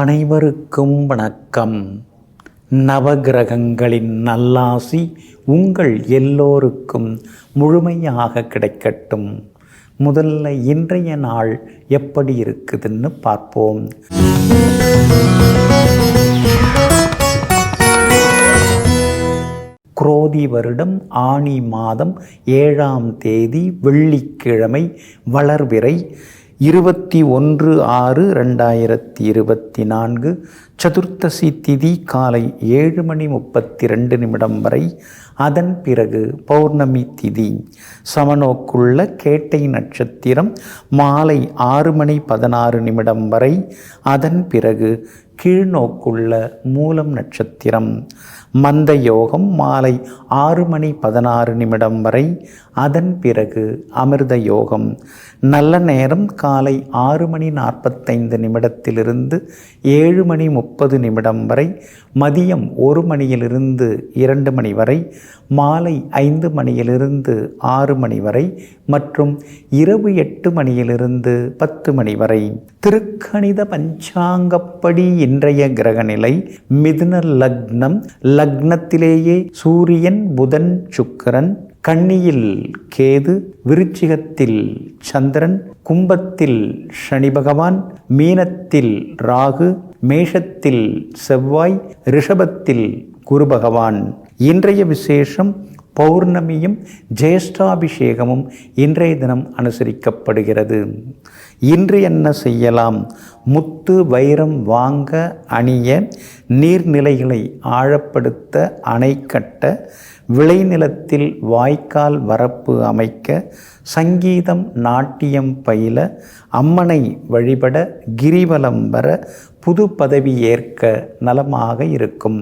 அனைவருக்கும் வணக்கம். நவகிரகங்களின் நல்லாசி உங்கள் எல்லோருக்கும் முழுமையாக கிடைக்கட்டும். முதல்ல இன்றைய நாள் எப்படி இருக்குதுன்னு பார்ப்போம். குரோதி வருடம் ஆனி மாதம் 7ஆம் தேதி வெள்ளிக்கிழமை, வளர்பிறை 21/6/2024. சதுர்த்தசி திதி காலை 7:32 வரை. அதன் பிறகு பௌர்ணமி திதி. சமநோக்குள்ள கேட்டை நட்சத்திரம் மாலை 6:16 வரை. அதன் பிறகு கீழ்நோக்குள்ள மூலம் நட்சத்திரம். மந்த யோகம் மாலை 6:16 வரை. அதன் பிறகு அமிர்த யோகம். நல்ல நேரம் காலை 6:45 7:30 வரை. மதியம் 1 மணியிலிருந்து 2 மணி வரை. மாலை 5 மணியிலிருந்து 6 மணி வரை மற்றும் இரவு 8 மணியிலிருந்து 10 மணி வரை. திருக்கணித பஞ்சாங்கப்படி இன்றைய கிரகநிலை மிதுன லக்னம். லக்னத்திலேயே சூரியன், புதன், சுக்கிரன், கன்னியில் கேது, விருச்சிகத்தில் சந்திரன், கும்பத்தில் சனி பகவான், மீனத்தில் ராகு, மேஷத்தில் செவ்வாய், ரிஷபத்தில் குரு பகவான். இன்றைய விசேஷம் பௌர்ணமியும் ஜேஷ்டாபிஷேகமும் இன்றைய தினம் அனுசரிக்கப்படுகிறது. இன்று என்ன செய்யலாம்? முத்து வைரம் வாங்க, அணிய, நீர்நிலைகளை ஆழப்படுத்த, அணை கட்ட, விளைநிலத்தில் வாய்க்கால் வரப்பு அமைக்க, சங்கீதம் நாட்டியம் பயில, அம்மனை வழிபட, கிரிவலம் வர, புது பதவி ஏற்க நலமாக இருக்கும்.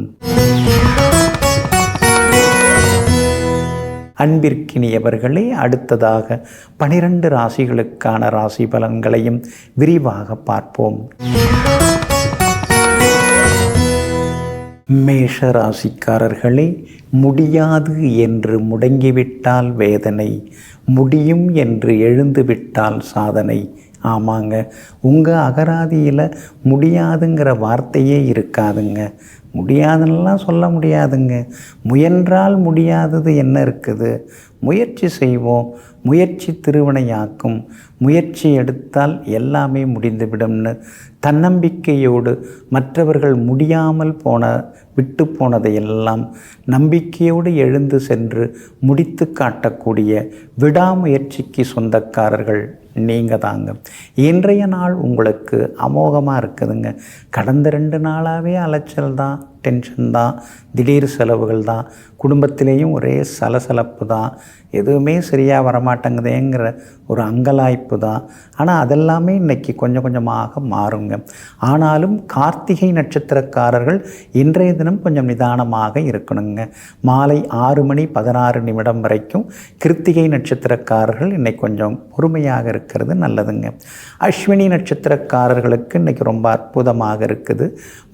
அன்பிற்கினியவர்களே, அடுத்ததாக 12 ராசிகளுக்கான ராசி பலன்களையும் விரிவாக பார்ப்போம். மேஷ ராசிக்காரர்களே, முடியாது என்று முடங்கிவிட்டால் வேதனை, முடியும் என்று எழுந்துவிட்டால் சாதனை. ஆமாங்க, உங்கள் அகராதியில் முடியாதுங்கிற வார்த்தையே இருக்காதுங்க. முடியாதுன்னெலாம் சொல்ல முடியாதுங்க. முயன்றால் முடியாதது என்ன இருக்குது? முயற்சி செய்வோம், முயற்சி திருவினையாக்கும், முயற்சி எடுத்தால் எல்லாமே முடிந்துவிடும்னு தன்னம்பிக்கையோடு மற்றவர்கள் முடியாமல் விட்டு போனதையெல்லாம் நம்பிக்கையோடு எழுந்து சென்று முடித்து காட்டக்கூடிய விடாமுயற்சிக்கு சொந்தக்காரர்கள் நீங்கள் தாங்க. இன்றைய நாள் உங்களுக்கு அமோகமாக இருக்குதுங்க. கடந்த 2 நாளாகவே அலைச்சல் தான், டென்ஷன் தான், திடீர் செலவுகள் தான், குடும்பத்திலேயும் ஒரே சலசலப்பு தான், எதுவுமே சரியாக வரமாட்டேங்குதேங்கிற ஒரு அங்கலாய்ப்பு தான். ஆனால் அதெல்லாமே இன்றைக்கி கொஞ்சம் கொஞ்சமாக மாறுங்க. ஆனாலும் கார்த்திகை நட்சத்திரக்காரர்கள் இன்றைய தினம் கொஞ்சம் நிதானமாக இருக்கணுங்க. மாலை 6:16 வரைக்கும் கிருத்திகை நட்சத்திரக்காரர்கள் இன்றைக்கி கொஞ்சம் பொறுமையாக இருக்கிறது நல்லதுங்க. அஸ்வினி நட்சத்திரக்காரர்களுக்கு இன்றைக்கி ரொம்ப அற்புதமாக இருக்குது.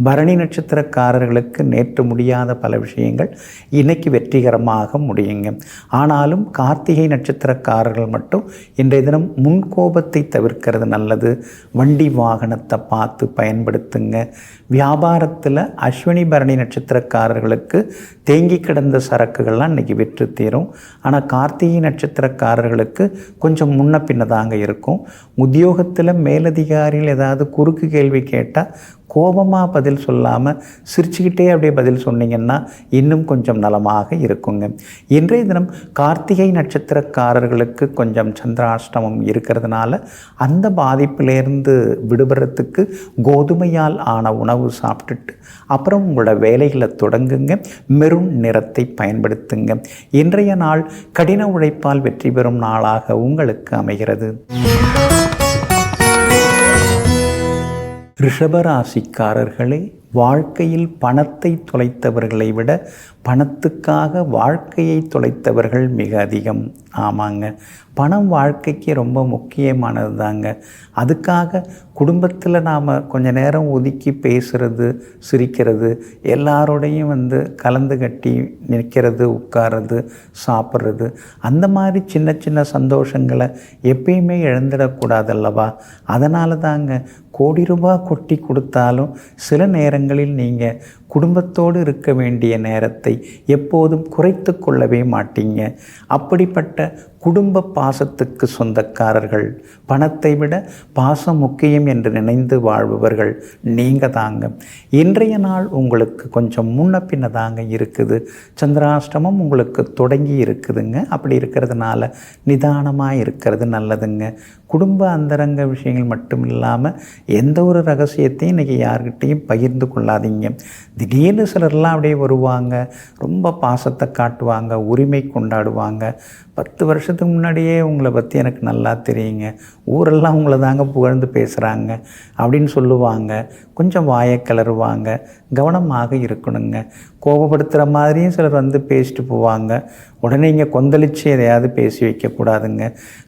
பரணி நட்சத்திரக்காரர்களுக்கு நேற்று முடியாத பல விஷயங்கள் இன்றைக்கி வெற்றிகரமாக முடியுங்க. ஆனாலும் கார்த்திகை நட்சத்திரக்காரர்கள் மட்டும் இன்றைய தினம் முன்கோபத்தை தவிர்க்கிறது நல்லது. வண்டி வாகனத்தை பார்த்து பயன்படுத்துங்க. வியாபாரத்தில் அஸ்வினி பரணி நட்சத்திரக்காரர்களுக்கு தேங்கி கிடந்த சரக்குகள்லாம் இன்றைக்கி விற்று தீரும். ஆனால் கார்த்திகை நட்சத்திரக்காரர்களுக்கு கொஞ்சம் முன்ன பின்னதாங்க இருக்கும். உத்தியோகத்தில் மேலதிகாரிகள் ஏதாவது குறுக்கு கேள்வி கேட்டால் கோபமாக பதில் சொல்லாமல் சிரிச்சுக்கிட்டே அப்படியே பதில் சொன்னீங்கன்னா இன்னும் கொஞ்சம் நலமாக இருக்குங்க. இன்றைய தினம் கார்த்திகை நட்சத்திரக்காரர்களுக்கு கொஞ்சம் சந்திராஷ்டமம் இருக்கிறதுனால அந்த பாதிப்பிலேருந்து விடுபடுறதுக்கு கோதுமையால் ஆன உணவு சாப்பிட்டுட்டு அப்புறம் உங்களோட வேலைகளை தொடங்குங்க. மெரூன் நிறத்தை பயன்படுத்துங்க. இன்றைய நாள் கடின உழைப்பால் வெற்றி பெறும் நாளாக உங்களுக்கு அமைகிறது. ரிஷபராசிக்காரர்களே, வாழ்க்கையில் பணத்தை தொலைத்தவர்களை விட பணத்துக்காக வாழ்க்கையை தொலைத்தவர்கள் மிக அதிகம். ஆமாங்க, பணம் வாழ்க்கைக்கு ரொம்ப முக்கியமானது தாங்க. அதுக்காக குடும்பத்தில் நாம் கொஞ்ச நேரம் ஒதுக்கி பேசுகிறது, சிரிக்கிறது, எல்லாரோடையும் கலந்து கட்டி நிற்கிறது, உட்கார்றது, சாப்பிட்றது, அந்த மாதிரி சின்ன சின்ன சந்தோஷங்களை எப்பயுமே இழந்துடக்கூடாதல்லவா? அதனால தாங்க கோடி ரூபாய் கொட்டி கொடுத்தாலும் சில நேரங்களில் நீங்கள் குடும்பத்தோடு இருக்க வேண்டிய நேரத்தை எப்போதும் குறைத்து கொள்ளவே மாட்டீங்க. அப்படிப்பட்ட குடும்ப பாசத்துக்கு சொந்தக்காரர்கள், பணத்தை விட பாசம் முக்கியம் என்று நினைந்து வாழ்பவர்கள் நீங்கள் தாங்க. இன்றைய நாள் உங்களுக்கு கொஞ்சம் முன்ன பின்ன தாங்க இருக்குது. சந்திராஷ்டமம் உங்களுக்கு தொடங்கி இருக்குதுங்க. அப்படி இருக்கிறதுனால நிதானமாக இருக்கிறது நல்லதுங்க. குடும்ப அந்தரங்க விஷயங்கள் மட்டும் இல்லாமல் எந்த ஒரு ரகசியத்தையும் இன்றைக்கி யார்கிட்டையும் பகிர்ந்து கொள்ளாதீங்க. திடீர்னு சிலர்லாம் அப்படியே வருவாங்க, ரொம்ப பாசத்தை காட்டுவாங்க, உரிமை கொண்டாடுவாங்க. 10 வருஷத்துக்கு முன்னாடியே உங்களை பற்றி எனக்கு நல்லா தெரியுங்க, ஊரெல்லாம் உங்களை தாங்க புகழ்ந்து பேசுகிறாங்க அப்படின்னு சொல்லுவாங்க. கொஞ்சம் வாயை கிளறுவாங்க. கவனமாக இருக்கணுங்க. கோபப்படுத்துகிற மாதிரியும் சிலர் பேசிட்டு போவாங்க. உடனே இங்கே கொந்தளித்து எதையாவது பேசி வைக்கக்கூடாதுங்க.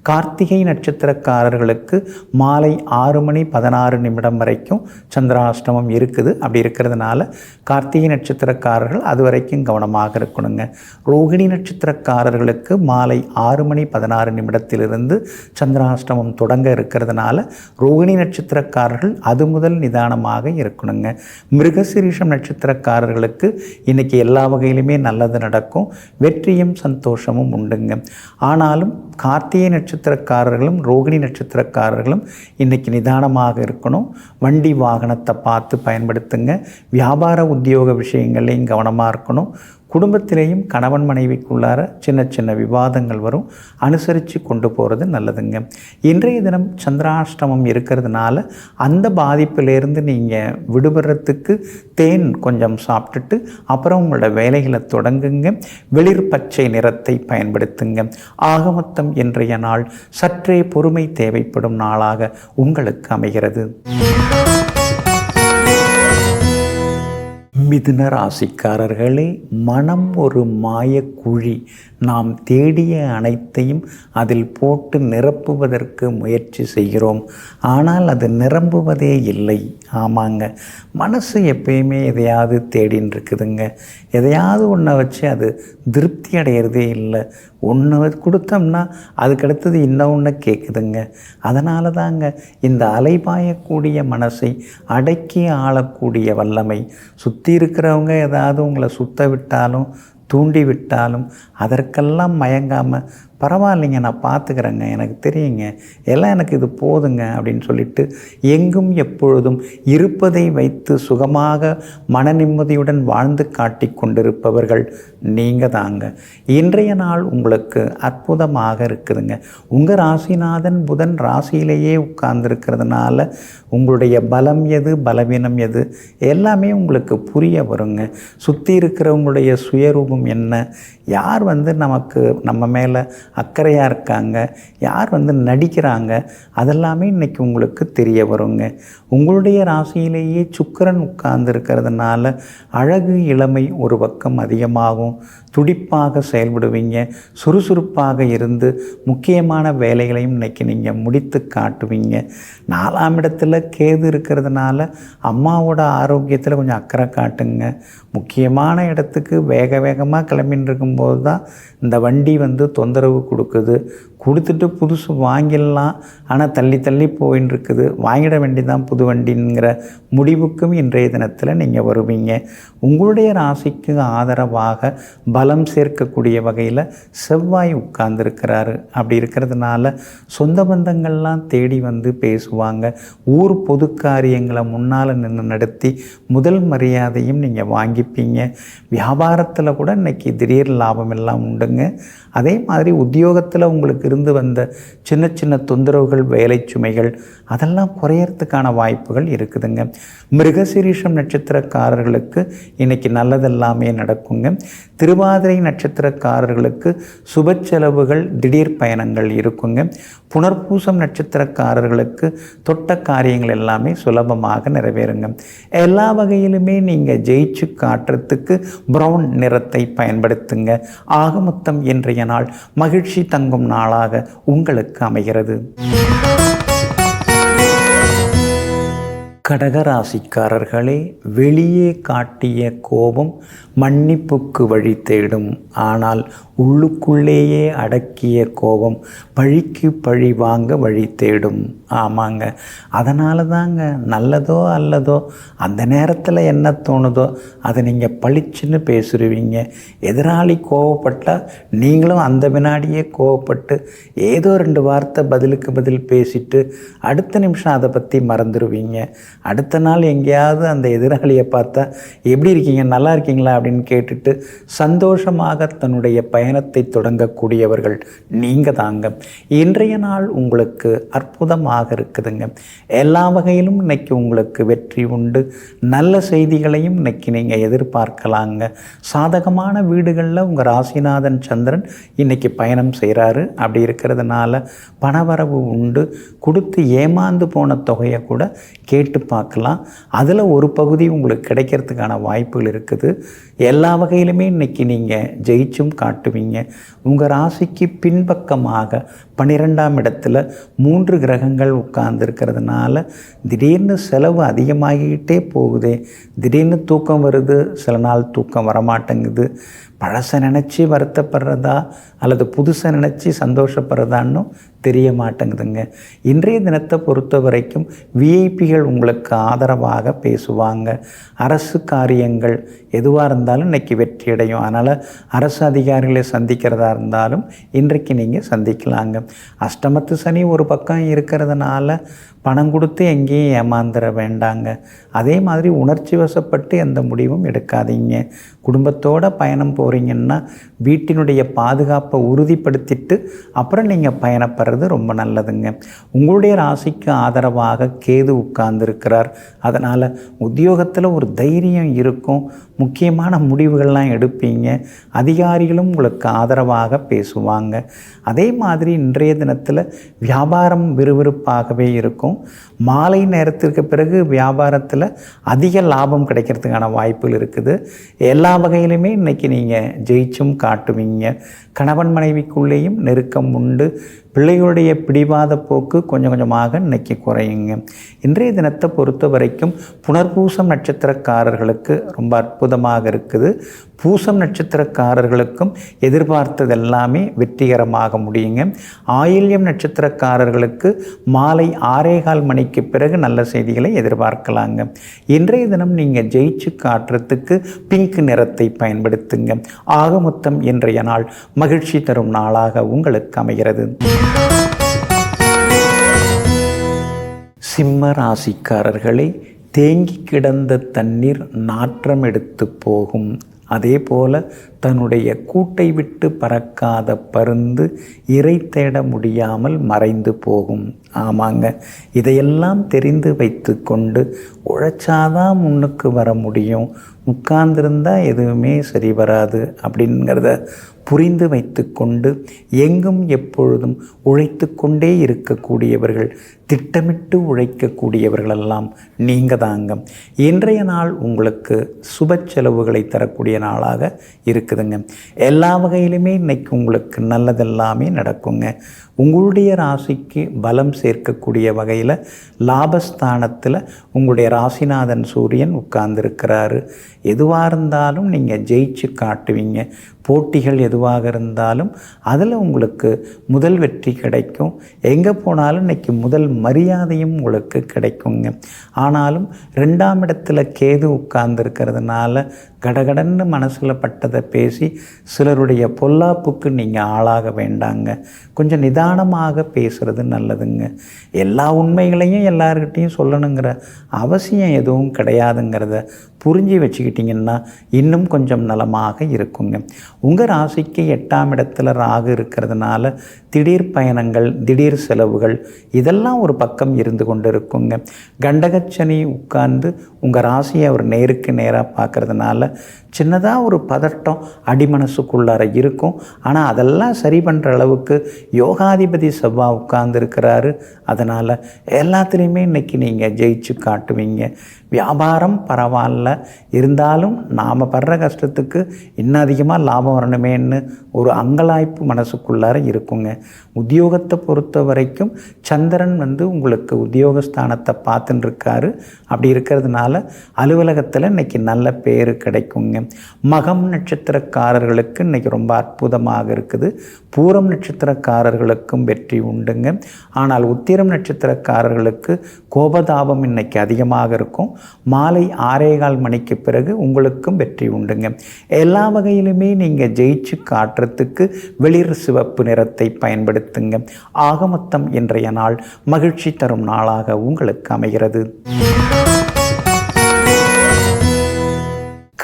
கார்த்திகை நட்சத்திரக்காரர்களுக்கு மாலை 6:16 வரைக்கும் சந்திராஷ்டமம் இருக்குது. அப்படி இருக்கிறதுனால கார்த்திகை நட்சத்திரக்காரர்கள் அது வரைக்கும் கவனமாக இருக்கணுங்க. ரோகிணி நட்சத்திரக்காரர்களுக்கு மாலை 6:16 சந்திராஷ்டமம் தொடங்க இருக்கிறதுனால ரோகிணி நட்சத்திரக்காரர்கள் அது முதல் நிதானமாக இருக்கணுங்க. மிருகசீரிஷம் நட்சத்திரக்காரர்களுக்கு இன்றைக்கி எல்லா வகையிலுமே நல்லது நடக்கும், வெற்றியும் சந்தோஷமும் உண்டுங்க. ஆனாலும் கார்த்திகை நட்சத்திரக்காரர்களும் ரோகிணி நட்சத்திரக்காரர்களும் இன்றைக்கி நிதானமாக இருக்கணும். வண்டி வாகனத்தை பார்த்து பயன்படுத்துங்க. வியாபார உத்தியோக விஷயங்களையும் கவனமாக இருக்கணும். குடும்பத்திலேயும் கணவன் மனைவிக்குள்ளார சின்ன சின்ன விவாதங்கள் வரும், அனுசரித்து கொண்டு போகிறது நல்லதுங்க. இன்றைய தினம் சந்திராஷ்டமம் இருக்கிறதுனால அந்த பாதிப்பிலேருந்து நீங்கள் விடுபடுறதுக்கு தேன் கொஞ்சம் சாப்பிட்டுட்டு அப்புறம் உங்களோட வேலைகளை தொடங்குங்க. வெளிர் பச்சை நிறத்தை பயன்படுத்துங்க. ஆகமொத்தம் இன்றைய நாள் சற்றே பொறுமை தேவைப்படும் நாளாக உங்களுக்கு அமைகிறது. மிதுன ராசிக்காரர்களே, மனம் ஒரு மாயக்குழி. நாம் தேடிய அனைத்தையும் அதில் போட்டு நிரப்புவதற்கு முயற்சி செய்கிறோம். ஆனால் அது நிரம்புவதே இல்லை. ஆமாங்க, மனசு எப்பயுமே எதையாவது தேடின்னு இருக்குதுங்க. எதையாவது ஒன்றை வச்சு அது திருப்தி அடையிறதே இல்லை. ஒன்று கொடுத்தோம்னா அதுக்கடுத்தது இன்னொன்று கேட்குதுங்க. அதனால தாங்க இந்த அலைபாயக்கூடிய மனசை அடக்கி ஆளக்கூடிய வல்லமை. சுற்றி இருக்கிறவங்க ஏதாவது உங்களை சுத்த விட்டாலும் தூண்டி விட்டாலும் அதற்கெல்லாம் மயங்காமல், பரவாயில்லைங்க, நான் பார்த்துக்கிறேங்க, எனக்கு தெரியுங்க, எல்லாம் எனக்கு இது போதுங்க அப்படின்னு சொல்லிட்டு எங்கும் எப்பொழுதும் இருப்பதை வைத்து சுகமாக மன நிம்மதியுடன் வாழ்ந்து காட்டி கொண்டிருப்பவர்கள் நீங்கள் தாங்க. இன்றைய நாள் உங்களுக்கு அற்புதமாக இருக்குதுங்க. உங்கள் ராசிநாதன் புதன் ராசியிலேயே உட்கார்ந்துருக்கிறதுனால உங்களுடைய பலம் எது, பலவீனம் எது எல்லாமே உங்களுக்கு புரிய வருங்க. சுற்றி இருக்கிறவங்களுடைய சுயரூபம் என்ன, யார் நமக்கு நம்ம மேலே அக்கறையாக இருக்காங்க, யார் நடிக்கிறாங்க, அதெல்லாமே இன்றைக்கி உங்களுக்கு தெரிய வருங்க. உங்களுடைய ராசியிலேயே சுக்கிரன் உட்கார்ந்து இருக்கிறதுனால அழகு இளமை ஒரு பக்கம் அதிகமாகும். துடிப்பாக செயல்படுவீங்க. சுறுசுறுப்பாக இருந்து முக்கியமான வேலைகளையும் இன்றைக்கி நீங்கள் முடித்து காட்டுவீங்க. 4ஆம் இடத்துல கேது இருக்கிறதுனால அம்மாவோட ஆரோக்கியத்தில் கொஞ்சம் அக்கறை காட்டுங்க. முக்கியமான இடத்துக்கு வேக வேகமாக கிளம்பின்னு இருக்கும்போது தான் இந்த வண்டி தொந்தரவு கொடுக்குது. கொடுத்துட்டு புதுசு வாங்கிடலாம், ஆனால் தள்ளி தள்ளி போயின்னு இருக்குது, வாங்கிட வேண்டி தான் புது வண்டிங்கிற முடிவுக்கும் இன்றைய தினத்தில் நீங்கள் வருவீங்க. உங்களுடைய ராசிக்கு ஆதரவாக பலம் சேர்க்கக்கூடிய வகையில் செவ்வாய் உட்கார்ந்துருக்கிறாரு. அப்படி இருக்கிறதுனால சொந்த பந்தங்கள்லாம் தேடி பேசுவாங்க. ஊர் பொது காரியங்களை முன்னால் நின்று நடத்தி முதல் மரியாதையும் நீங்கள் வாங்கிப்பீங்க. வியாபாரத்தில் கூட இன்றைக்கி திடீர் லாபம் எல்லாம் உண்டுங்க. அதே மாதிரி உத்தியோகத்தில் உங்களுக்கு இருந்து வந்த சின்ன சின்ன தொந்தரவுகள், வேலை சுமைகள் அதெல்லாம் குறையறதுக்கான வாய்ப்புகள் இருக்குதுங்க. மிருகசீரிஷம் நட்சத்திரக்காரர்களுக்கு இன்றைக்கி நல்லதெல்லாமே நடக்குங்க. திருவாதிரை நட்சத்திரக்காரர்களுக்கு சுப செலவுகள், திடீர் பயணங்கள் இருக்குங்க. புனர்பூசம் நட்சத்திரக்காரர்களுக்கு தொட்ட காரியங்கள் எல்லாமே சுலபமாக நிறைவேறுங்க. எல்லா வகையிலுமே நீங்கள் ஜெயிச்சு காட்டுறதுக்கு ப்ரௌன் நிறத்தை பயன்படுத்துங்க. ஆக மொத்தம் இன்றைய நாள் மகிழ்ச்சி தங்கும் நாளாக உங்களுக்கு அமைகிறது. கடகராசிக்காரர்களே, வெளியே காட்டிய கோபம் மன்னிப்புக்கு வழி தேடும். ஆனால் உள்ளுக்குள்ளேயே அடக்கிய கோபம் பழிக்கு பழி வாங்க வழி தேடும். ஆமாங்க, அதனால தாங்க நல்லதோ அல்லதோ அந்த நேரத்தில் என்ன தோணுதோ அதை நீங்கள் பளிச்சுன்னு பேசுருவீங்க. எதிராளி கோவப்பட்டால் நீங்களும் அந்த வினாடியே கோவப்பட்டு ஏதோ 2 வார்த்தை பதிலுக்கு பதில் பேசிட்டு அடுத்த நிமிஷம் அதை பற்றி மறந்துடுவீங்க. அடுத்த நாள் எங்கேயாவது அந்த எதிராளியை பார்த்தா எப்படி இருக்கீங்க, நல்லா இருக்கீங்களா அப்படின்னு கேட்டுட்டு சந்தோஷமாக தன்னுடைய பயணத்தை தொடங்கக்கூடியவர்கள் நீங்கள் தாங்க. இன்றைய நாள் உங்களுக்கு அற்புதமாக இருக்குதுங்க. எல்லா வகையிலும் இன்னைக்கு உங்களுக்கு வெற்றி உண்டு. நல்ல செய்திகளையும் இன்னைக்கு நீங்கள் எதிர்பார்க்கலாங்க. சாதகமான வீடுகளில் உங்கள் ராசிநாதன் சந்திரன் இன்னைக்கு பயணம் செய்கிறாரு. அப்படி இருக்கிறதுனால பணவரவு உண்டு. கொடுத்து ஏமாந்து போன தொகையை கூட கேட்டு பார்க்கலாம். அதில் ஒரு பகுதி உங்களுக்கு கிடைக்கிறதுக்கான வாய்ப்புகள் இருக்குது. எல்லா வகையிலுமே இன்றைக்கி நீங்கள் ஜெயிச்சும் காட்டுவீங்க. உங்கள் ராசிக்கு பின்பக்கமாக 12ஆம் இடத்துல 3 கிரகங்கள் உட்கார்ந்துருக்கிறதுனால திடீர்னு செலவு அதிகமாகிக்கிட்டே போகுதே. திடீர்னு தூக்கம் வருது, சில நாள் தூக்கம் வரமாட்டேங்குது. பழசை நினச்சி வருத்தப்படுறதா அல்லது புதுசை நினச்சி சந்தோஷப்படுறதான்னு தெரிய மாட்டேங்குதுங்க. இன்றைய தினத்தை பொறுத்த வரைக்கும் விஐபிகள் உங்களுக்கு ஆதரவாக பேசுவாங்க. அரசு காரியங்கள் எதுவாக இருந்தாலும் இன்றைக்கி வெற்றி அடையும். அதனால் அரசு அதிகாரிகளை சந்திக்கிறதா இருந்தாலும் இன்றைக்கு நீங்கள் சந்திக்கலாங்க. அஷ்டமத்து சனி ஒரு பக்கம் இருக்கிறதுனால பணம் கொடுத்து எங்கேயும் ஏமாந்துட வேண்டாங்க. அதே மாதிரி உணர்ச்சி வசப்பட்டு எந்த முடிவும் எடுக்காதீங்க. குடும்பத்தோடு பயணம் போகிறீங்கன்னா வீட்டினுடைய பாதுகாப்பை உறுதிப்படுத்திட்டு அப்புறம் நீங்கள் பயணப்படுறது ரொம்ப நல்லதுங்க. உங்களுடைய ராசிக்கு ஆதரவாக கேது உட்கார்ந்துருக்கிறார். அதனால் உத்தியோகத்தில் ஒரு தைரியம் இருக்கும். முக்கியமான முடிவுகள்லாம் எடுப்பீங்க. அதிகாரிகளும் உங்களுக்கு ஆதரவாக பேசுவாங்க. அதே மாதிரி இன்றைய தினத்தில் வியாபாரம் விறுவிறுப்பாகவே இருக்கும். மாலை நேரத்திற்கு பிறகு வியாபாரத்தில் அதிக லாபம் கிடைக்கிறதுக்கான வாய்ப்புகள் இருக்குது. எல்லா வகையிலுமே இன்றைக்கி நீங்கள் ஜெயிச்சும் காட்டுவீங்க. கணவன் மனைவிக்குள்ளேயும் நெருக்கம் உண்டு. பிள்ளைகளுடைய பிடிவாத போக்கு கொஞ்சம் கொஞ்சமாக இன்றைக்கி குறையுங்க. இன்றைய தினத்தை பொறுத்த வரைக்கும் புனர்பூசம் நட்சத்திரக்காரர்களுக்கு ரொம்ப அற்புதமாக இருக்குது. பூசம் நட்சத்திரக்காரர்களுக்கும் எதிர்பார்த்தது எல்லாமே வெற்றிகரமாக முடியுங்க. ஆயில்யம் நட்சத்திரக்காரர்களுக்கு மாலை 6:15 மணிக்கு பிறகு நல்ல செய்திகளை எதிர்பார்க்கலாங்க. இன்றைய தினம் நீங்கள் ஜெயிச்சு காட்டுறதுக்கு பிங்க் நிறத்தை பயன்படுத்துங்க. ஆக மொத்தம் இன்றைய நாள் மகிழ்ச்சி தரும் நாளாக உங்களுக்கு அமைகிறது. சிம்ம ராசிக்காரர்களே, தேங்கி கிடந்த தண்ணீர் நாற்றம் எடுத்து போகும். அதே போல் தன்னுடைய கூட்டை விட்டு பறக்காத பருந்து இரை தேட முடியாமல் மறைந்து போகும். ஆமாங்க, இதையெல்லாம் தெரிந்து வைத்து கொண்டு உழைச்சாதான் முன்னுக்கு வர முடியும், உட்கார்ந்திருந்தால் எதுவுமே சரி வராது அப்படிங்கிறத புரிந்து வைத்து கொண்டு எங்கும் எப்பொழுதும் உழைத்து கொண்டே இருக்கக்கூடியவர்கள், திட்டமிட்டு உழைக்கக்கூடியவர்களெல்லாம் நீங்கள் தாங்க. இன்றைய நாள் உங்களுக்கு சுப செலவுகளை தரக்கூடிய நாளாக இருக்குதுங்க. எல்லா வகையிலுமே இன்றைக்கி உங்களுக்கு நல்லதெல்லாமே நடக்குங்க. உங்களுடைய ராசிக்கு பலம் சேர்க்கக்கூடிய வகையில் லாபஸ்தானத்தில் உங்களுடைய ராசிநாதன் சூரியன் உட்கார்ந்துருக்கிறாரு. எதுவாக இருந்தாலும் நீங்கள் ஜெயிச்சு காட்டுவீங்க. போட்டிகள் எதுவாக இருந்தாலும் அதில் உங்களுக்கு முதல் வெற்றி கிடைக்கும். எங்கே போனாலும் இன்றைக்கி முதல் மரியாதையும் உங்களுக்கு கிடைக்குங்க. ஆனாலும் 2ஆம் இடத்துல கேது உட்கார்ந்துருக்கிறதுனால கடகடன்னு மனசில் பட்டதை பேசி சிலருடைய பொல்லாப்புக்கு நீங்கள் ஆளாக வேண்டாங்க. கொஞ்சம் நிதானமாக பேசுகிறது நல்லதுங்க. எல்லா உண்மைகளையும் எல்லார்கிட்டையும் சொல்லணுங்கிற அவசியம் எதுவும் கிடையாதுங்கிறத புரிஞ்சு வச்சுக்கிட்டிங்கன்னா இன்னும் கொஞ்சம் நலமாக இருக்குங்க. உங்கள் ராசிக்கு 8ஆம் இடத்துல ராகு இருக்கிறதுனால திடீர் பயணங்கள், திடீர் செலவுகள் இதெல்லாம் ஒரு பக்கம் இருந்து கொண்டு இருக்குங்க. கண்டகச்சனி உட்கார்ந்து உங்கள் ராசியை அவர் நேருக்கு நேராக பார்க்கறதுனால சின்னதாக ஒரு பதட்டம் அடிமனசுக்குள்ளார இருக்கும். ஆனால் அதெல்லாம் சரி பண்ணுற அளவுக்கு யோகாதிபதி செவ்வாய் உட்கார்ந்துருக்கிறாரு. அதனால் எல்லாத்துலேயுமே இன்றைக்கி நீங்கள் ஜெயிச்சு காட்டுவீங்க. வியாபாரம் பரவாயில்ல, இருந்தாலும் நாம் படுற கஷ்டத்துக்கு இன்னும் அதிகமாக லாபம் வரணுமேன்னு ஒரு அங்கலாய்ப்பு மனசுக்குள்ளார இருக்குங்க. உத்தியோகத்தை பொறுத்த வரைக்கும் சந்திரன் உங்களுக்கு உத்தியோகஸ்தானத்தை பார்த்துன்னு இருக்காரு. அப்படி இருக்கிறதுனால அலுவலகத்தில் இன்றைக்கி நல்ல பேர் கிடைக்குங்க. மகம் நட்சத்திரக்காரர்களுக்கு இன்றைக்கி ரொம்ப அற்புதமாக இருக்குது. பூரம் நட்சத்திரக்காரர்களுக்கும் வெற்றி உண்டுங்க. ஆனால் உத்திரம் நட்சத்திரக்காரர்களுக்கு கோபதாபம் இன்றைக்கி அதிகமாக இருக்கும். மாலை 6:15 மணிக்கு பிறகு உங்களுக்கும் வெற்றி உண்டுங்க. எல்லா வகையிலுமே நீங்கள் ஜெயிச்சு காட்டுறதுக்கு வெளிர் சிவப்பு நிறத்தை பயன்படுத்துங்க. ஆக மொத்தம் இன்றைய நாள் மகிழ்ச்சி தரும் நாளாக உங்களுக்கு அமைகிறது.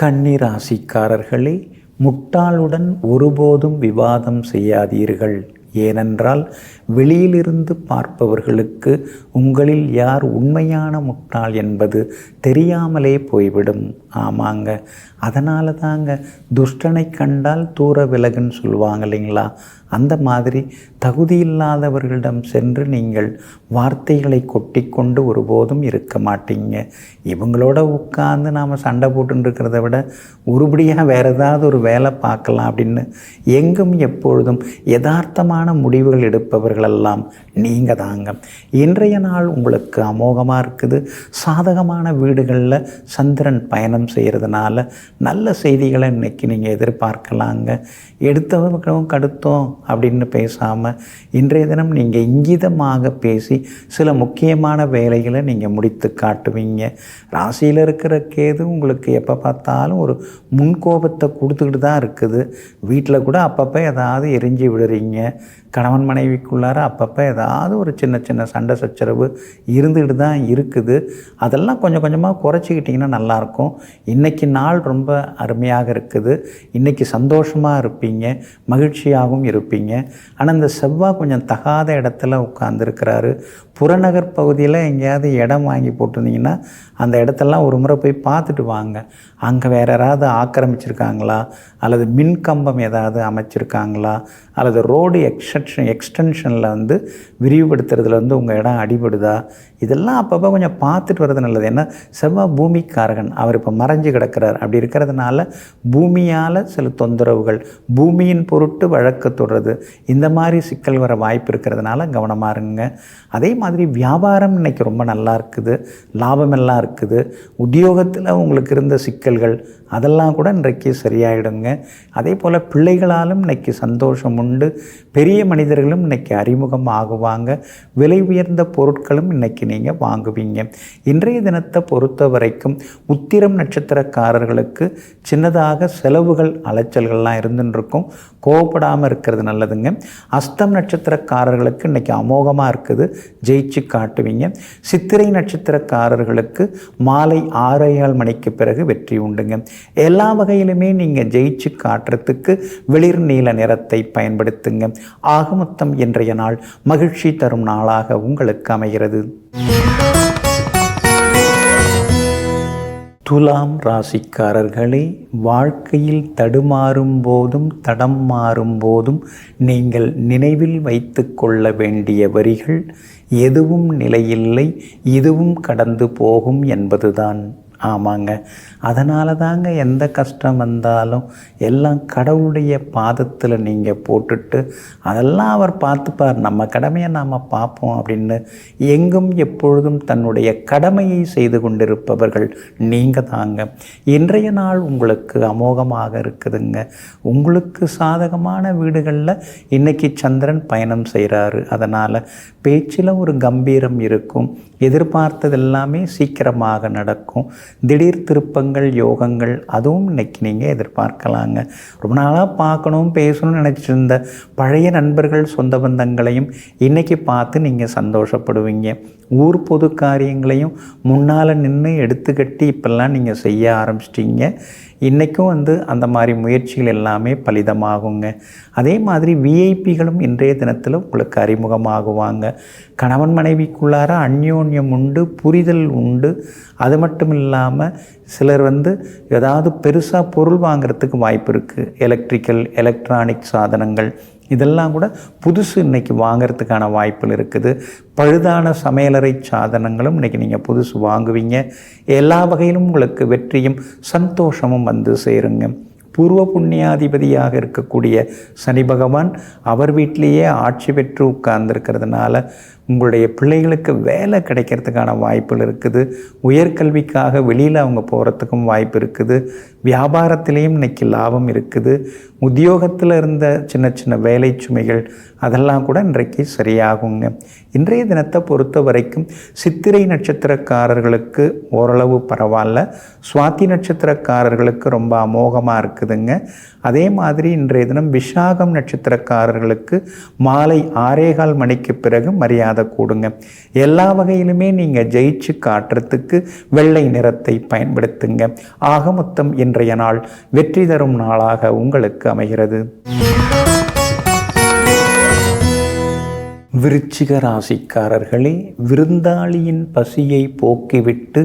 கன்னி ராசிக்காரர்களே, முட்டாளுடன் ஒருபோதும் விவாதம் செய்யாதீர்கள். ஏனென்றால் வெளியிலிருந்து பார்ப்பவர்களுக்கு உங்களில் யார் உண்மையான முட்டாள் என்பது தெரியாமலே போய்விடும். ஆமாங்க, அதனால தாங்க துஷ்டனை கண்டால் தூர விலகுன்னு சொல்லுவாங்க இல்லைங்களா? அந்த மாதிரி தகுதி இல்லாதவர்களிடம் சென்று நீங்கள் வார்த்தைகளை கொட்டிக்கொண்டு ஒருபோதும் இருக்க மாட்டீங்க. இவங்களோட உட்கார்ந்து நாம் சண்டை போட்டுன்னு இருக்கிறத விட ஒருபடியாக வேறு ஏதாவது ஒரு வேலை பார்க்கலாம் அப்படின்னு எங்கும் எப்பொழுதும் யதார்த்தமான முடிவுகள் எடுப்பவர்களெல்லாம் நீங்கள் தாங்க. இன்றைய நாள் உங்களுக்கு அமோகமாக இருக்குது. சாதகமான வீடுகளில் சந்திரன் பயணம் செய்கிறதுனால நல்ல செய்திகளை இன்றைக்கி நீங்கள் எதிர்பார்க்கலாங்க. எடுத்தவர்களும் கடுத்தோம் அப்படின்னு பேசாமல் இன்றைய தினம் நீங்கள் இங்கிதமாக பேசி சில முக்கியமான வேலைகளை நீங்கள் முடித்து காட்டுவீங்க. ராசியில் இருக்கிற கேது உங்களுக்கு எப்போ பார்த்தாலும் ஒரு முன்கோபத்தை கொடுத்துக்கிட்டு தான் இருக்குது. வீட்டில் கூட அப்பப்போ ஏதாவது எரிஞ்சு விடுறீங்க. கணவன் மனைவிக்குள்ளார அப்பப்போ ஏதாவது ஒரு சின்ன சின்ன சண்டை சச்சரவு இருந்துக்கிட்டு தான் இருக்குது. அதெல்லாம் கொஞ்சம் கொஞ்சமாக குறைச்சிக்கிட்டிங்கன்னா நல்லாயிருக்கும். இன்றைக்கி நாள் ரொம்ப அருமையாக இருக்குது. இன்றைக்கி சந்தோஷமாக இருப்பீங்க, மகிழ்ச்சியாகவும் இருப்பீங்க. ஆனால் இந்த செவ்வாய் கொஞ்சம் தகாத இடத்துல உட்கார்ந்துருக்கிறாரு. புறநகர் பகுதியில் எங்கேயாவது இடம் வாங்கி போட்டிருந்தீங்கன்னா அந்த இடத்தெல்லாம் ஒரு முறை போய் பார்த்துட்டு வாங்க. அங்கே வேறு யாராவது ஆக்கிரமிச்சிருக்காங்களா, அல்லது மின்கம்பம் ஏதாவது அமைச்சிருக்காங்களா, அல்லது ரோடு எக்ஸ்டென்ஷனில் விரிவுபடுத்துறதுல உங்கள் இடம் அடிபடுதா, இதெல்லாம் அப்பப்போ கொஞ்சம் பார்த்துட்டு வர்றது நல்லது. ஏன்னா செவ்வாய் பூமிக்காரகன், அவர் இப்போ மறைஞ்சு கிடக்கிறார். அப்படி இருக்கிறதுனால பூமியால் சில தொந்தரவுகள், பூமியின் பொருட்டு வழக்கு தொடர்றது, இந்த மாதிரி சிக்கல் வர வாய்ப்பு இருக்கிறதுனால கவனமாக இருங்க. அதே மாதிரி வியாபாரம் இன்றைக்கி ரொம்ப நல்லா இருக்குது, லாபமெல்லாம் இருக்குது. உத்தியோகத்தில் உங்களுக்கு இருந்த சிக்கல்கள் அதெல்லாம் கூட இன்றைக்கு சரியாயிடுங்க. அதே போல் பிள்ளைகளாலும் இன்றைக்கி சந்தோஷம் உண்டு. பெரிய மனிதர்களும் இன்றைக்கி அறிமுகம் ஆகுவாங்க. விலை உயர்ந்த பொருட்களும் இன்றைக்கி நீங்கள் வாங்குவீங்க. இன்றைய தினத்தை பொறுத்த வரைக்கும் உத்திரம் நட்சத்திரக்காரர்களுக்கு சின்னதாக செலவுகள், அலைச்சல்கள்லாம் இருந்துருக்கும். கோவப்படாமல் இருக்கிறது நல்லதுங்க. அஸ்தம் நட்சத்திரக்காரர்களுக்கு இன்றைக்கி அமோகமாக இருக்குது, ஜெயிச்சு காட்டுவீங்க. சித்திரை நட்சத்திரக்காரர்களுக்கு மாலை 6:15 மணிக்கு பிறகு வெற்றி உண்டுங்க. எல்லா வகையிலுமே நீங்கள் ஜெயிச்சு காட்டுறதுக்கு வெளிர் நீல நிறத்தை பயன்படுத்துங்க. ஆக மொத்தம் இன்றைய நாள் மகிழ்ச்சி தரும் நாளாக உங்களுக்கு அமைகிறது. துலாம் ராசிக்காரர்களே, வாழ்க்கையில் தடுமாறும் போதும் தடம் மாறும் போதும் நீங்கள் நினைவில் வைத்து கொள்ள வேண்டிய வரிகள், எதுவும் நிலையில்லை, இதுவும் கடந்து போகும் என்பதுதான். ஆமாங்க, அதனால தாங்க எந்த கஷ்டம் வந்தாலும் எல்லாம் கடவுளுடைய பாதத்தில் நீங்கள் போட்டுட்டு அதெல்லாம் அவர் பார்த்துப்பார், நம்ம கடமையை நாம் பார்ப்போம் அப்படின்னு எங்கும் எப்பொழுதும் தன்னுடைய கடமையை செய்து கொண்டிருப்பவர்கள் நீங்கள் தாங்க. இன்றைய நாள் உங்களுக்கு அமோகமாக இருக்குதுங்க. உங்களுக்கு சாதகமான வீடுகளில் இன்றைக்கி சந்திரன் பயணம் செய்கிறாரு. அதனால் பேச்சில் ஒரு கம்பீரம் இருக்கும். எதிர்பார்த்தது எல்லாமே சீக்கிரமாக நடக்கும். திடீர் திருப்பங்கள், யோகங்கள் அதுவும் இன்றைக்கி நீங்கள் எதிர்பார்க்கலாங்க. ரொம்ப நாளாக பார்க்கணும், பேசணும்னு நினச்சிட்டு இருந்த பழைய நண்பர்கள், சொந்த பந்தங்களையும் இன்றைக்கி பார்த்து நீங்கள் சந்தோஷப்படுவீங்க. ஊர் பொது காரியங்களையும் முன்னால் நின்று எடுத்துக்கட்டி இப்போல்லாம் நீங்கள் செய்ய ஆரம்பிச்சிட்டிங்க. இன்றைக்கும் வந்து அந்த மாதிரி முயற்சிகள் எல்லாமே பலிதமாகுங்க. அதே மாதிரி விஐபிகளும் இன்றைய தினத்தில் உங்களுக்கு அறிமுகமாகுவாங்க. கணவன் மனைவிக்குள்ளார அந்யோன்யம் உண்டு, புரிதல் உண்டு. அது மட்டும் இல்லாமல் சிலர் வந்து ஏதாவது பெருசாக பொருள் வாங்கிறதுக்கு வாய்ப்பு இருக்குது. எலக்ட்ரானிக் சாதனங்கள் இதெல்லாம் கூட புதுசு இன்றைக்கி வாங்கிறதுக்கான வாய்ப்புகள் இருக்குது. பழுதான சமையலறை சாதனங்களும் இன்றைக்கி நீங்கள் புதுசு வாங்குவீங்க. எல்லா வகையிலும் உங்களுக்கு வெற்றியும் சந்தோஷமும் வந்து சேருங்க. பூர்வ புண்ணியாதிபதியாக இருக்கக்கூடிய சனி பகவான் அவர் வீட்டிலேயே ஆட்சி பெற்று உட்கார்ந்துருக்கிறதுனால உங்களுடைய பிள்ளைகளுக்கு வேலை கிடைக்கிறதுக்கான வாய்ப்புகள் இருக்குது. உயர்கல்விக்காக வெளியில் அவங்க போகிறதுக்கும் வாய்ப்பு இருக்குது. வியாபாரத்திலையும் இன்றைக்கி லாபம் இருக்குது. உத்தியோகத்தில் இருந்த சின்ன சின்ன வேலை சுமைகள் அதெல்லாம் கூட இன்றைக்கு சரியாகுங்க. இன்றைய தினத்தை பொறுத்த வரைக்கும் சித்திரை நட்சத்திரக்காரர்களுக்கு ஓரளவு பரவாயில்ல. சுவாதி நட்சத்திரக்காரர்களுக்கு ரொம்ப அமோகமாக இருக்குதுங்க. அதே மாதிரி இன்றைய தினம் விசாகம் நட்சத்திரக்காரர்களுக்கு மாலை 6:15 மணிக்கு பிறகு மரியாதை கூடுங்க. எல்லா வகையிலுமே நீங்கள் ஜெயிச்சு காட்டுறதுக்கு வெள்ளை நிறத்தை பயன்படுத்துங்க. ஆக மொத்தம் இன்றைய நாள் வெற்றி தரும் நாளாக உங்களுக்கு அமைகிறது. விருச்சிக ராசிக்காரர்களே, விருந்தாளியின் பசியை போக்கிவிட்டு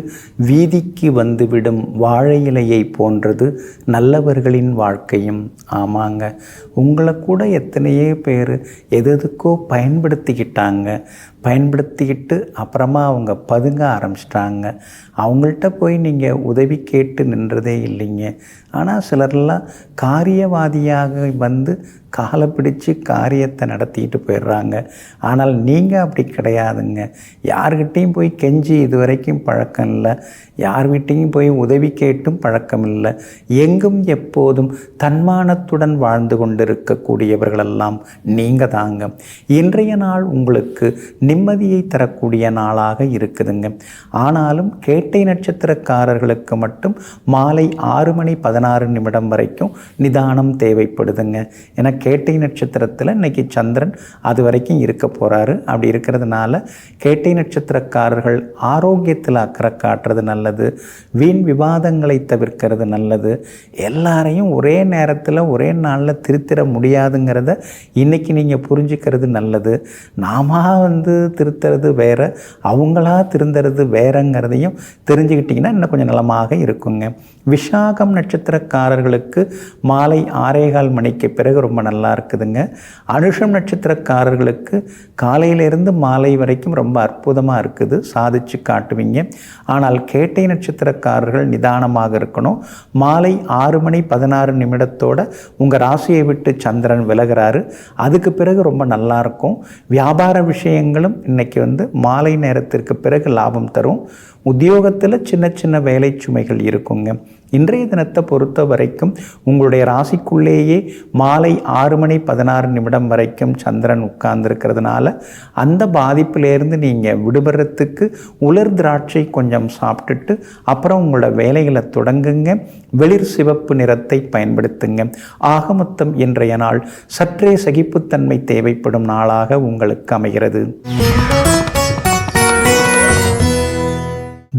வீதிக்கு வந்துவிடும் வாழை இலையை போன்றது நல்லவர்களின் வாழ்க்கையும். ஆமாங்க, உங்களை கூட எத்தனையோ பேர் எதுக்கோ பயன்படுத்திக்கிட்டு அப்புறமா அவங்க பதுங்க ஆரம்பிச்சிட்டாங்க. அவங்கள்ட்ட போய் நீங்கள் உதவி கேட்டு நின்றதே இல்லைங்க. ஆனால் சிலர்லாம் காரியவாதியாக வந்து காலை பிடிச்சி காரியத்தை நடத்திட்டு போயிடுறாங்க. ஆனால் நீங்கள் அப்படி கிடையாதுங்க. யார்கிட்டையும் போய் கெஞ்சி இது வரைக்கும் பழக்கம் இல்லை. யார் வீட்டையும் போய் உதவி கேட்டும் பழக்கம் இல்லை. எங்கும் எப்போதும் தன்மானத்துடன் வாழ்ந்து கொண்டிருக்கக்கூடியவர்களெல்லாம் நீங்கள் தாங்க. இன்றைய நாள் உங்களுக்கு நிம்மதியை தரக்கூடிய நாளாக இருக்குதுங்க. ஆனாலும் கேட்டை நட்சத்திரக்காரர்களுக்கு மட்டும் மாலை 6:16 வரைக்கும் நிதானம் தேவைப்படுதுங்க. ஏன்னா கேட்டை நட்சத்திரத்தில் இன்றைக்கி சந்திரன் அது வரைக்கும் இருக்க போகிறாரு. அப்படி இருக்கிறதுனால கேட்டை நட்சத்திரக்காரர்கள் ஆரோக்கியத்தில் அக்கறை காட்டுறது நல்லது. வீண் விவாதங்களை தவிர்க்கிறது நல்லது. எல்லாரையும் ஒரே நேரத்தில் ஒரே நாளில் திருத்திட முடியாதுங்கிறத இன்றைக்கி நீங்கள் புரிஞ்சுக்கிறது நல்லது. நாம வந்து திருத்துறது வேற, அவங்களா திருந்துறது வேறங்கிறதையும் தெரிஞ்சுக்கிட்டிங்கன்னா இன்னும் கொஞ்சம் நலமாக இருக்குங்க. விசாகம் நட்சத்திரக்காரர்களுக்கு மாலை 6:15 மணிக்கு பிறகு ரொம்ப நல்லா இருக்குதுங்க. அனுஷம் நட்சத்திரக்காரர்களுக்கு காலையிலிருந்து மாலை வரைக்கும் ரொம்ப அற்புதமாக இருக்குது, சாதிச்சு காட்டுவீங்க. ஆனால் கேட்டை நட்சத்திரக்காரர்கள் நிதானமாக இருக்கணும். மாலை 6:16 உங்கள் ராசியை விட்டு சந்திரன் விலகிறாரு. அதுக்கு பிறகு ரொம்ப நல்லாயிருக்கும். வியாபார விஷயங்களும் இன்றைக்கி வந்து மாலை நேரத்திற்கு பிறகு லாபம் தரும். உத்தியோகத்தில் சின்ன சின்ன வேலை சுமைகள் இருக்குங்க. இன்றைய தினத்தை பொறுத்த வரைக்கும் உங்களுடைய ராசிக்குள்ளேயே மாலை 6:16 வரைக்கும் சந்திரன் உட்கார்ந்துருக்கிறதுனால அந்த பாதிப்பிலேருந்து நீங்கள் விடுபடுறதுக்கு உலர் திராட்சை கொஞ்சம் சாப்பிட்டுட்டு அப்புறம் உங்களோட வேலைகளை தொடங்குங்க. வெளிர் சிவப்பு நிறத்தை பயன்படுத்துங்க. ஆக மொத்தம் இன்றைய நாள் சற்றே சகிப்புத்தன்மை தேவைப்படும் நாளாக உங்களுக்கு அமைகிறது.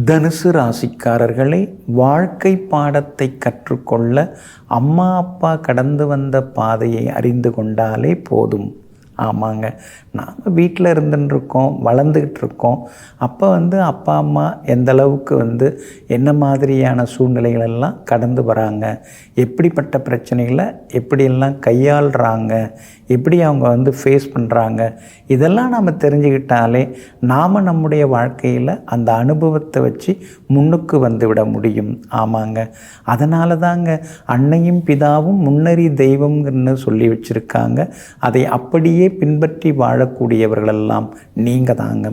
தனுசு ராசிக்காரர்களே, வாழ்க்கை பாடத்தை கற்றுக்கொள்ள அம்மா அப்பா கடந்து வந்த பாதையை அறிந்து கொண்டாலே போதும். ஆமாங்க, நாங்கள் வீட்டில் இருந்துட்டுருக்கோம், வளர்ந்துக்கிட்டு இருக்கோம். அப்போ வந்து அப்பா அம்மா எந்த அளவுக்கு வந்து என்ன மாதிரியான சூழ்நிலைகளெல்லாம் கடந்து வராங்க, எப்படிப்பட்ட பிரச்சனைகளை எப்படியெல்லாம் கையாளுறாங்க, எப்படி அவங்க வந்து ஃபேஸ் பண்ணுறாங்க, இதெல்லாம் நம்ம தெரிஞ்சுக்கிட்டாலே நாம் நம்முடைய வாழ்க்கையில் அந்த அனுபவத்தை வச்சு முன்னுக்கு வந்து விட முடியும். ஆமாங்க, அதனால தாங்க அன்னையும் பிதாவும் முன்னறி தெய்வம்னு சொல்லி வச்சுருக்காங்க. அதை அப்படியே பின்பற்றி வாழக்கூடியவர்களெல்லாம் நீங்கள் தாங்க.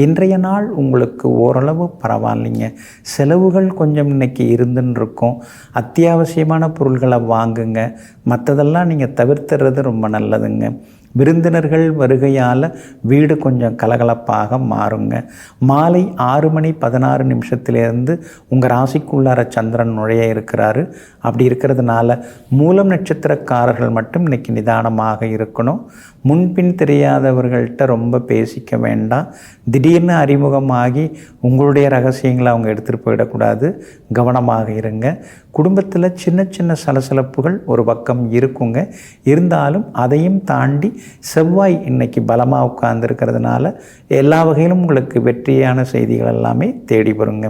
இன்றைய நாள் உங்களுக்கு ஓரளவு பரவாயில்லைங்க. செலவுகள் கொஞ்சம் இன்றைக்கி இருந்துன்னு இருக்கும். அத்தியாவசியமான பொருள்களை வாங்குங்க. மற்றதெல்லாம் நீங்கள் தவிர்த்துறது ரொம்ப நல்லதுங்க. விருந்தினர்கள் வருகையால் வீடு கொஞ்சம் கலகலப்பாக மாறுங்க. மாலை 6:16 உங்கள் ராசிக்குள்ளார சந்திரன் நுழைய இருக்கிறாரு. அப்படி இருக்கிறதுனால மூலம் நட்சத்திரக்காரர்கள் மட்டும் இன்றைக்கி நிதானமாக இருக்கணும். முன்பின் தெரியாதவர்கள்ட்ட ரொம்ப பேசிக்க வேண்டாம். திடீர்னு அறிமுகமாகி உங்களுடைய ரகசியங்களை அவங்க எடுத்துகிட்டு போயிடக்கூடாது. கவனமாக இருங்க. குடும்பத்தில் சின்ன சின்ன சலசலப்புகள் ஒரு பக்கம் இருக்குங்க. இருந்தாலும் அதையும் தாண்டி செவ்வாய் இன்னைக்கு பலமாக உட்கார்ந்துருக்கிறதுனால எல்லா வகையிலும் உங்களுக்கு வெற்றியான செய்திகள் எல்லாமே தேடி வருங்க.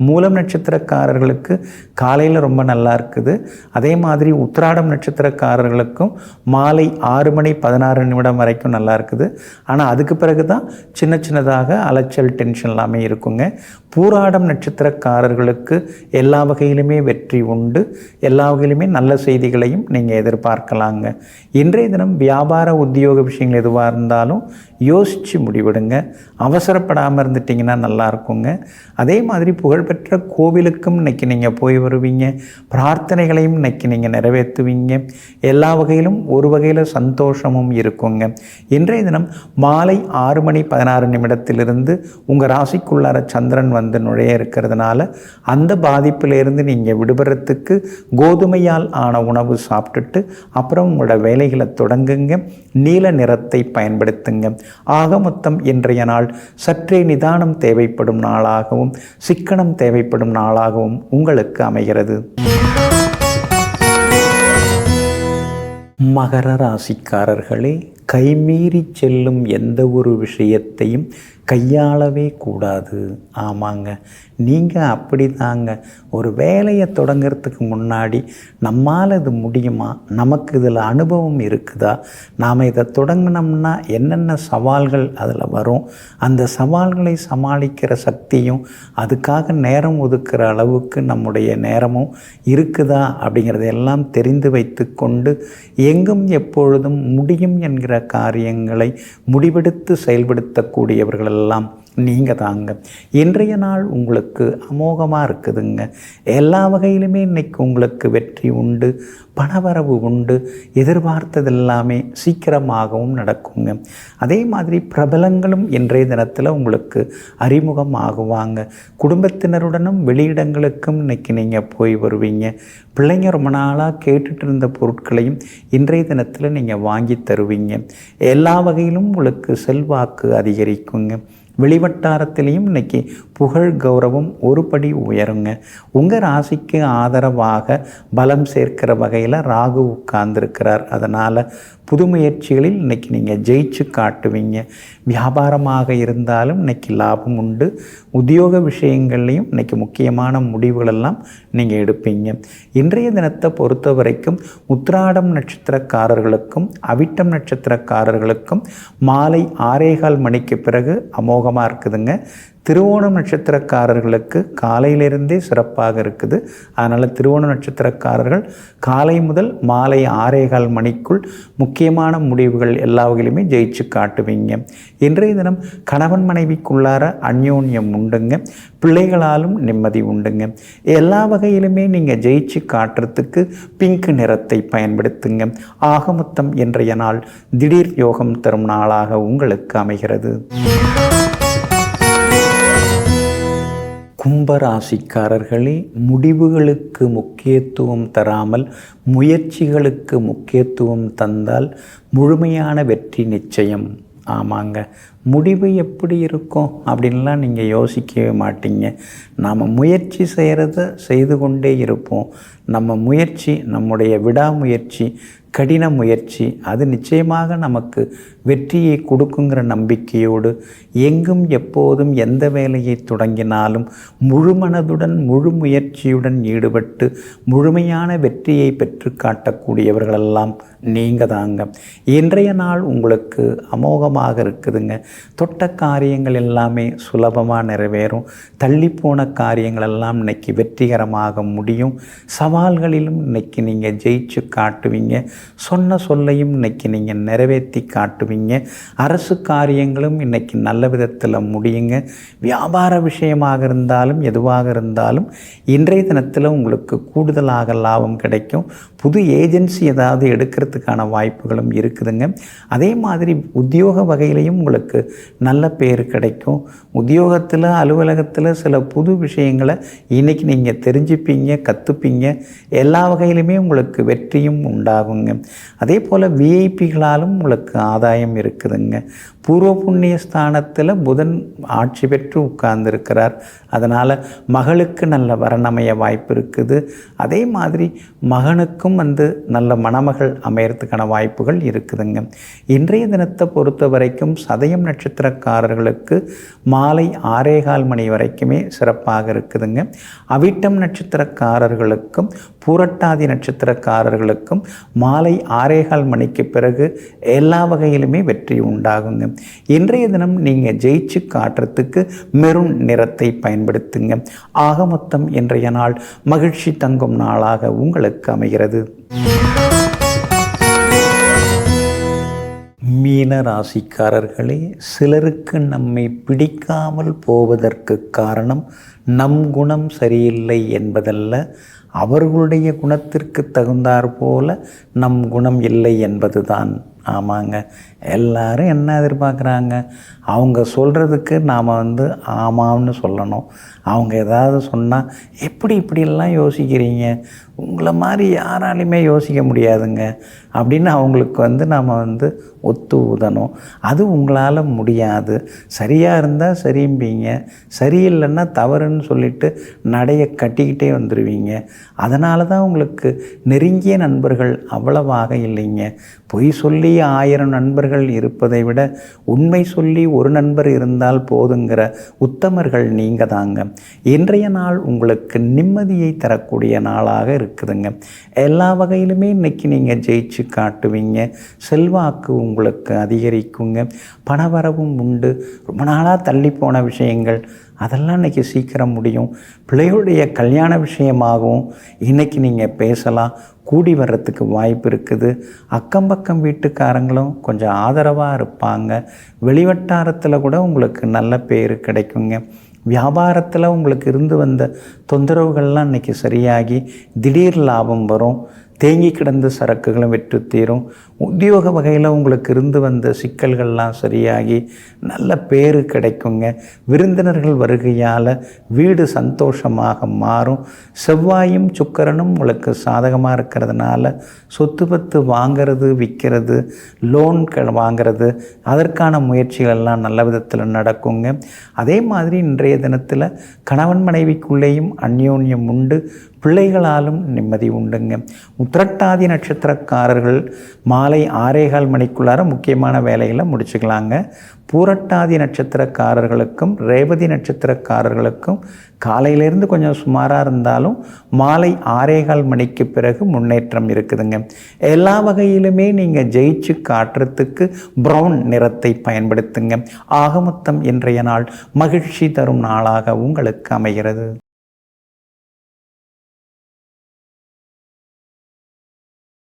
மூலம் நட்சத்திரக்காரர்களுக்கு காலையில் ரொம்ப நல்லா இருக்குது. அதே மாதிரி உத்திராடம் நட்சத்திரக்காரர்களுக்கும் மாலை 6 மணி 16 நிமிடம் வரைக்கும் நல்லா இருக்குது. ஆனால் அதுக்கு பிறகு தான் சின்ன சின்னதாக அலைச்சல் டென்ஷன் எல்லாமே இருக்குங்க. பூராடம் நட்சத்திரக்காரர்களுக்கு எல்லா வகையிலுமே வெற்றி உண்டு. எல்லா வகையிலுமே நல்ல செய்திகளையும் நீங்கள் எதிர்பார்க்கலாங்க. இன்றைய தினம் வியாபார உத்தியோக விஷயங்கள் எதுவாக இருந்தாலும் யோசித்து முடிவெடுங்க. அவசரப்படாமல் இருந்துட்டிங்கன்னா நல்லா இருக்குங்க. அதே மாதிரி புகழ்பெற்ற கோவிலுக்கும் இன்னைக்கு நீங்கள் போய் வருவீங்க. பிரார்த்தனைகளையும் இன்னைக்கு நீங்கள் நிறைவேற்றுவீங்க. எல்லா வகையிலும் ஒரு வகையில் சந்தோஷமும் இருக்குங்க. இன்றைய தினம் மாலை 6 மணி 16 நிமிடத்திலிருந்து உங்கள் ராசிக்குள்ளார சந்திரன் வந்து நுழைய இருக்கிறதுனால அந்த பாதிப்பிலிருந்து நீங்கள் விடுபடுறதுக்கு கோதுமையால் ஆன உணவு சாப்பிட்டுட்டு அப்புறம் உங்களோட வேலைகளை தொடங்குங்க. நீல நிறத்தை பயன்படுத்துங்க. ஆக மொத்தம் இன்றைய நாள் சற்றே நிதானம் தேவைப்படும் நாளாகவும் சிக்கனம் தேவைப்படும் நாளாகவும் உங்களுக்கு அமைகிறது. மகர ராசிக்காரர்களே, கைமீறி செல்லும் எந்த ஒரு விஷயத்தையும் கையாளவே கூடாது. ஆமாங்க, நீங்கள் அப்படி தாங்க. ஒரு வேலையை தொடங்கிறதுக்கு முன்னாடி நம்மால் இது முடியுமா, நமக்கு இதில் அனுபவம் இருக்குதா, நாம் இதை தொடங்கினோம்னா என்னென்ன சவால்கள் அதில் வரும், அந்த சவால்களை சமாளிக்கிற சக்தியும் அதுக்காக நேரம் ஒதுக்குற அளவுக்கு நம்முடைய நேரமும் இருக்குதா அப்படிங்கிறதையெல்லாம் தெரிந்து வைத்து கொண்டு எங்கும் எப்பொழுதும் முடியும் என்கிற காரியங்களை முடிவெடுத்து செயல்படுத்தக்கூடியவர்கள் எல்லாம் நீங்கள் தாங்க. இன்றைய நாள் உங்களுக்கு அமோகமாக இருக்குதுங்க. எல்லா வகையிலுமே இன்றைக்கி உங்களுக்கு வெற்றி உண்டு, பணவரவு உண்டு. எதிர்பார்த்தது எல்லாமே சீக்கிரமாகவும் நடக்குங்க. அதே மாதிரி பிரபலங்களும் இன்றைய தினத்தில் உங்களுக்கு அறிமுகம் ஆகுவாங்க. குடும்பத்தினருடனும் வெளியிடங்களுக்கும் இன்றைக்கி நீங்கள் போய் வருவீங்க. பிள்ளைங்க ரொம்ப நாளாக கேட்டுட்டு இருந்த பொருட்களையும் இன்றைய தினத்தில் நீங்கள் வாங்கி தருவீங்க. எல்லா வகையிலும் உங்களுக்கு செல்வாக்கு அதிகரிக்குங்க. வெளிவட்டாரத்திலையும் இன்றைக்கி புகழ் கௌரவம் ஒரு படி உயருங்க. உங்கள் ராசிக்கு ஆதரவாக பலம் சேர்க்கிற வகையில் ராகு உட்கார்ந்துருக்கிறார். அதனால் புது முயற்சிகளில் இன்றைக்கி நீங்கள் ஜெயிச்சு காட்டுவீங்க. வியாபாரமாக இருந்தாலும் இன்றைக்கி லாபம் உண்டு. உத்தியோக விஷயங்கள்லையும் இன்றைக்கி முக்கியமான முடிவுகளெல்லாம் நீங்கள் எடுப்பீங்க. இன்றைய தினத்தை பொறுத்த வரைக்கும் உத்திராடம் நட்சத்திரக்காரர்களுக்கும் அவிட்டம் நட்சத்திரக்காரர்களுக்கும் மாலை 6:15 மணிக்கு பிறகு அமோகமாக இருக்குதுங்க. திருவோணம் நட்சத்திரக்காரர்களுக்கு காலையிலிருந்தே சிறப்பாக இருக்குது. அதனால் திருவோணம் நட்சத்திரக்காரர்கள் காலை முதல் மாலை 6:15 மணிக்குள் முக்கியமான முடிவுகள் எல்லா வகையிலுமே ஜெயிச்சு காட்டுவீங்க. இன்றைய தினம் கணவன் மனைவிக்குள்ளார அந்யோன்யம் உண்டுங்க. பிள்ளைகளாலும் நிம்மதி உண்டுங்க. எல்லா வகையிலுமே நீங்கள் ஜெயிச்சு காட்டுறதுக்கு பிங்க் நிறத்தை பயன்படுத்துங்க. ஆக மொத்தம் இன்றைய நாள் திடீர் யோகம் தரும் நாளாக உங்களுக்கு அமைகிறது. கும்பராசிக்காரர்களே, முடிவுகளுக்கு முக்கியத்துவம் தராமல் முயற்சிகளுக்கு முக்கியத்துவம் தந்தால் முழுமையான வெற்றி நிச்சயம். ஆமாங்க, முடிவு எப்படி இருக்கும் அப்படின்லாம் நீங்கள் யோசிக்கவே மாட்டீங்க. நாம் முயற்சி செய்து கொண்டே இருப்போம். நம்ம முயற்சி, நம்முடைய விடாமுயற்சி, கடின முயற்சி அது நிச்சயமாக நமக்கு வெற்றியை கொடுக்குங்கிற நம்பிக்கையோடு எங்கும் எப்போதும் எந்த வேலையை தொடங்கினாலும் முழு மனதுடன் முழு முயற்சியுடன் ஈடுபட்டு முழுமையான வெற்றியை பெற்று காட்டக்கூடியவர்களெல்லாம் நீங்கள் தாங்க. இன்றைய நாள் உங்களுக்கு அமோகமாக இருக்குதுங்க. தொட்ட காரியங்கள் எல்லாமே சுலபமாக நிறைவேறும். தள்ளிப்போன காரியங்கள் எல்லாம் இன்னைக்கு வெற்றிகரமாக முடியும். சவால்களிலும் இன்னைக்கு நீங்கள் ஜெயிச்சு காட்டுவீங்க. சொன்ன சொல்லையும் இன்னைக்கு நீங்கள் நிறைவேற்றி காட்டுவீங்க. அரசு காரியங்களும் இன்னைக்கு நல்ல விதத்தில் முடியுங்க. வியாபார விஷயமாக இருந்தாலும் எதுவாக இருந்தாலும் இன்றைய தினத்தில் உங்களுக்கு கூடுதலாக லாபம் கிடைக்கும். புது ஏஜென்சி ஏதாவது எடுக்கிறதுக்கான வாய்ப்புகளும் இருக்குதுங்க. அதே மாதிரி உத்தியோக வகையிலையும் உங்களுக்கு நல்ல பேர் கிடைக்கும். உத்தியோகத்தில் அலுவலகத்தில் சில புது விஷயங்களை இன்றைக்கி நீங்கள் தெரிஞ்சுப்பீங்க, கற்றுப்பீங்க. எல்லா வகையிலுமே உங்களுக்கு வெற்றியும் உண்டாகுங்க. அதே போல் விஐபிகளாலும் உங்களுக்கு ஆதாயம் இருக்குதுங்க. பூர்வ புண்ணிய ஸ்தானத்தில் புதன் ஆட்சி பெற்று உட்கார்ந்துருக்கிறார். அதனால் மகளுக்கு நல்ல வரணமைய வாய்ப்பு இருக்குது. அதே மாதிரி மகனுக்கும் நல்ல மணமகள் அமையறதுக்கான வாய்ப்புகள் இருக்குதுங்க. இன்றைய தினத்தை பொறுத்த வரைக்கும் சதயம் நட்சத்திரக்காரர்களுக்கு மாலை 6:15 மணி வரைக்குமே சிறப்பாக இருக்குதுங்க. அவிட்டம் நட்சத்திரக்காரர்களுக்கும் பூரட்டாதி நட்சத்திரக்காரர்களுக்கும் மாலை 6:15 மணிக்கு பிறகு எல்லா வகையிலுமே வெற்றி உண்டாகுங்க. இன்றைய தினம் நீங்கள் ஜெயிச்சு காட்டுறதுக்கு மெரூன் நிறத்தை பயன்படுத்துங்க. ஆக மொத்தம் இன்றைய நாள் மகிழ்ச்சி தங்கும் நாளாக உங்களுக்கு அமைகிறது. மீன ராசிக்காரர்களே, சிலருக்கு நம்மை பிடிக்காமல் போவதற்கு காரணம் நம் குணம் சரியில்லை என்பதல்ல, அவர்களுடைய குணத்திற்கு தகுந்தாற் போல நம் குணம் இல்லை என்பதுதான். ஆமாங்க, எல்லாரும் என்ன எதிர்பார்க்குறாங்க? அவங்க சொல்கிறதுக்கு நாம் ஆமாம்னு சொல்லணும். அவங்க ஏதாவது சொன்னால் இப்படியெல்லாம் யோசிக்கிறீங்க, உங்களை மாதிரி யாராலையுமே யோசிக்க முடியாதுங்க அப்படின்னு அவங்களுக்கு நாம் ஒத்து ஊதணும். அது உங்களால் முடியாது. சரியாக இருந்தால் சரிம்பீங்க, சரியில்லைன்னா தவறுன்னு சொல்லிவிட்டு நடையை கட்டிக்கிட்டே வந்துடுவீங்க. அதனால தான் உங்களுக்கு நெருங்கிய நண்பர்கள் அவ்வளவாக இல்லைங்க. பொய் சொல்லி 1000 நண்பர்கள் இருப்பதை விட உண்மை சொல்லி ஒரு நண்பர் இருந்தால் போதுங்கிற உத்தமர்கள் நீங்கள் தாங்க. இன்றைய நாள் உங்களுக்கு நிம்மதியை தரக்கூடிய நாளாக இருக்குதுங்க. எல்லா வகையிலுமே இன்றைக்கி நீங்கள் ஜெயிச்சு காட்டுவீங்க. செல்வாக்கு உங்களுக்கு அதிகரிக்குங்க. பணவரவும் உண்டு. ரொம்ப நாளாக தள்ளி போன விஷயங்கள் அதெல்லாம் இன்றைக்கி சீக்கிரம் முடியும். பிள்ளைகளுடைய கல்யாண விஷயமாகவும் இன்றைக்கி நீங்கள் பேசலாம். கூடி வர்றதுக்கு வாய்ப்பு இருக்குது. அக்கம் பக்கம் வீட்டுக்காரங்களும் கொஞ்சம் ஆதரவாக இருப்பாங்க. வெளிவட்டாரத்தில் கூட உங்களுக்கு நல்ல பேர் கிடைக்குங்க. வியாபாரத்தில் உங்களுக்கு இருந்து வந்த தொந்தரவுகள்லாம் இன்றைக்கி சரியாகி திடீர் லாபம் வரும். தேங்கி கிடந்த சரக்குகளும் விற்று தீரும். உத்தியோக வகையில் உங்களுக்கு இருந்து வந்த சிக்கல்கள்லாம் சரியாகி நல்ல பேர் கிடைக்குங்க. விருந்தினர்கள் வருகையால் வீடு சந்தோஷமாக மாறும். செவ்வாயும் சுக்கிரனும் உங்களுக்கு சாதகமாக இருக்கிறதுனால சொத்து பத்து வாங்கிறது, விற்கிறது, லோன்கள் வாங்கிறது, அதற்கான முயற்சிகளெல்லாம் நல்ல விதத்தில் நடக்குங்க. அதே மாதிரி இன்றைய தினத்தில் கணவன் மனைவிக்குள்ளேயும் அந்யோன்யம் உண்டு. பிள்ளைகளாலும் நிம்மதி உண்டுங்க. உத்திரட்டாதி நட்சத்திரக்காரர்கள் மாலை 6:15 மணிக்குள்ளார முக்கியமான வேலைகளை முடிச்சுக்கலாங்க. பூரட்டாதி நட்சத்திரக்காரர்களுக்கும் ரேவதி நட்சத்திரக்காரர்களுக்கும் காலையிலேருந்து கொஞ்சம் சுமாராக இருந்தாலும் மாலை 6:15 மணிக்கு பிறகு முன்னேற்றம் இருக்குதுங்க. எல்லா வகையிலுமே நீங்கள் ஜெயிச்சு காட்டுறதுக்கு ப்ரௌன் நிறத்தை பயன்படுத்துங்க. ஆக மொத்தம் இன்றைய நாள் மகிழ்ச்சி தரும் நாளாக உங்களுக்கு அமைகிறது.